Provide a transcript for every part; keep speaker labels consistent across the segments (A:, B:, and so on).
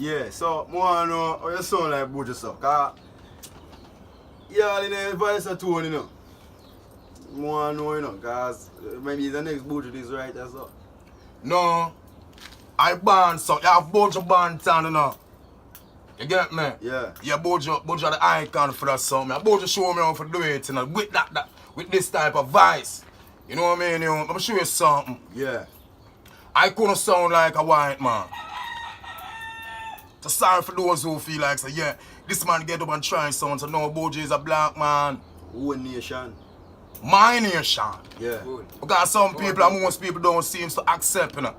A: Yeah, so I want to know how you sound like Buju, so. Cause y'all in the voice of tone, you know. I want to know, you know, because maybe the next Buju is right as well.
B: No, I born so you have Buju Banton, you know. You get me?
A: Yeah.
B: Yeah, Buju the icon for that song. Buju show me how to do it, you know, with with this type of voice. You know what I mean? You know, I'm show you something.
A: Yeah.
B: I couldn't sound like a white man. So sorry for those who feel like, say, yeah, this man get up and try something, so no, Buju is a black man.
A: One nation.
B: My nation.
A: Yeah.
B: Because some people and most people don't seem to accept, you know,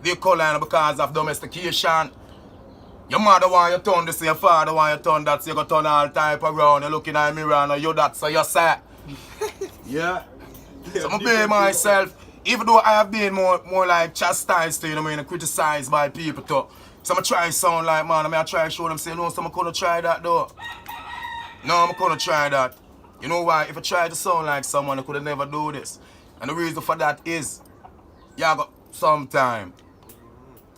B: their color because of domestication. Your mother want you turn this, your father want you turn that, so you go turn all type around, you're looking at the mirror and you that, so you say.
A: Yeah.
B: So I'm being myself, even though I have been more like chastised, you know what I mean, criticized by people too. So I try sound like, man, I try show them, say, no, so I'm gonna try that though. No, I'm gonna try that. You know why? If I try to sound like someone, I could have never do this. And the reason for that is, you got some time.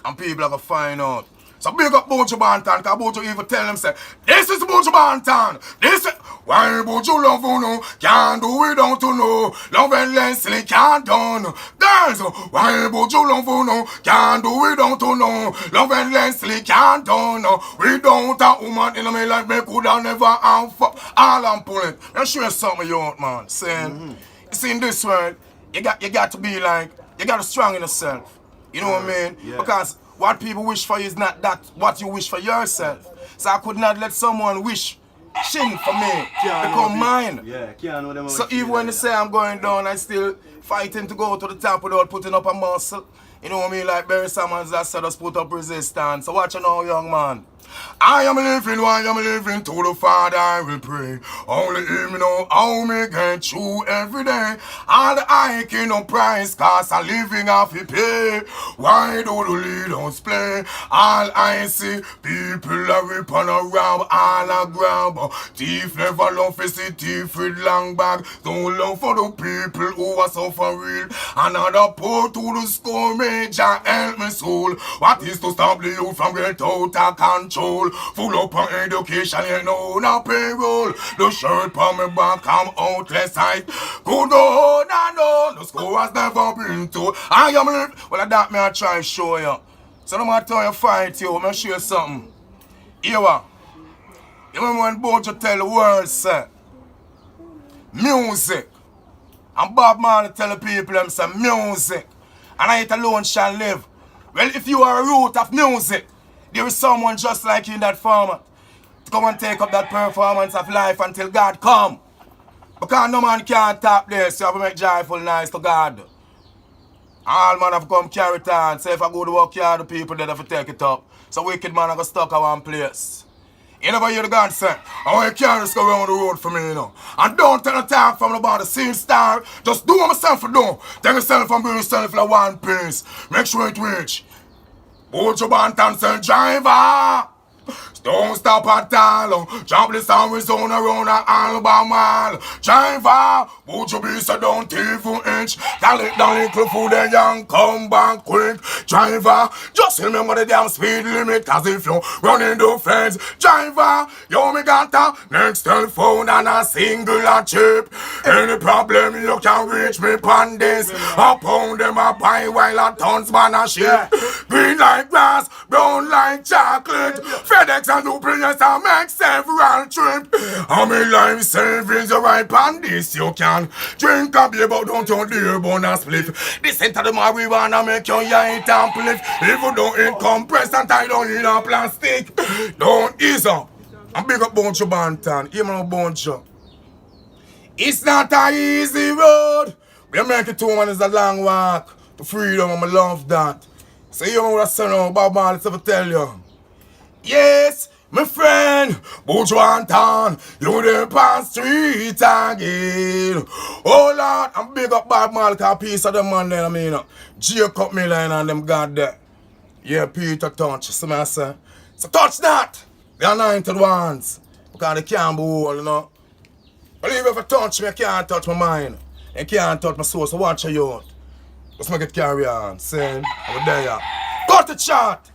B: And people are gonna find out. So big up Buju Banton, because Buju even tell them, say, this is Buju Banton. This is why Buju love you know, can't do without you know. Love endlessly can't done. Girls, why Buju love you know, can't do without you know. Love endlessly can't done. Without a woman in my life, me could have never have all I'm pulling. Let me show you something you want, man. Saying, you see in this world, you got to be like, you got to strong in yourself. You know what I mean?
A: Yeah.
B: Because what people wish for you is not that what you wish for yourself. So I could not let someone wish shin for me become mine.
A: Yeah, can't know them.
B: So even when they say I'm going down, I still fighting to go to the top without putting up a muscle. You know what I mean? Like Barry Sammons that said, just put up resistance. So watch you now, young man. I am living while I'm living, to the Father I will pray. Only him know how me get through every day. All the hiking no price, cause I'm living off the pay. Why do the leaders play? All I see, people are rip and a rob, all a grab. Thief never love to see thief with long bag. Don't love for the people who are so for real. Another pour to the school major, help me soul. What is to stop the youth from get out of control? Full up on education, you know, no payroll. The shirt on my back, I'm outless height. Good on and on, the school has never been to. I am living. Well, that me I try to show you. So no matter how you fight you, I'm show you something. Here what? You remember when Buju tell the world, say, music. And Bob Marley tell the people, them say, music. And I alone shall live. Well, if you are a root of music, there is someone just like you in that format to come and take up that performance of life until God come. Because no man can't tap this, so you have to make joyful noise to God. All man have come carry it on. So if I go to work here, the people that have to take it up. So wicked man have to stuck at one place. You never hear the God say, oh, you can't just go around the road for me, you know. And don't tell the time from about the same star. Just do what myself to do. Tell yourself and bring yourself like one piece. Make sure it reach. Buju Banton say, driver, don't stop at all. Jump the sound with zone around the Alabama. Driver, Buju be so don't even inch. Tell it down little food and young come back quick. Driver, just remember the damn speed limit. Cause if you running the fence, driver, you me got a next telephone and a singular chip. Any problem you can reach me on this. I pound them a buy while a tons man a shit. Green like grass, brown like chocolate. FedEx and UPS and make several trips. How many life savings you right on this? You can drink a beer but don't you dare burn a spliff. This enter the marijuana make your eat and pliff. If you don't eat compressed and tie down in a plastic, don't ease up. And big up Buju Banton. Even a Buju. It's not an easy road. We make it home and it's a long walk to freedom and I love that. So you know what I say now, Bob Marley to tell you. Yes, my friend, Buju Banton, you the past street again. Oh Lord, I'm big up Bob Marley, cause piece of the man there, I mean. Jacob Miller and them God there. Yeah, Peter touch, see me I say. So touch that, the anointed ones. Because they can't be whole, you know. Believe if I touch me, I can't touch my mind. I can't touch my soul, so watch your youth. Just make it carry on, saying, I'm there. Cut the chart.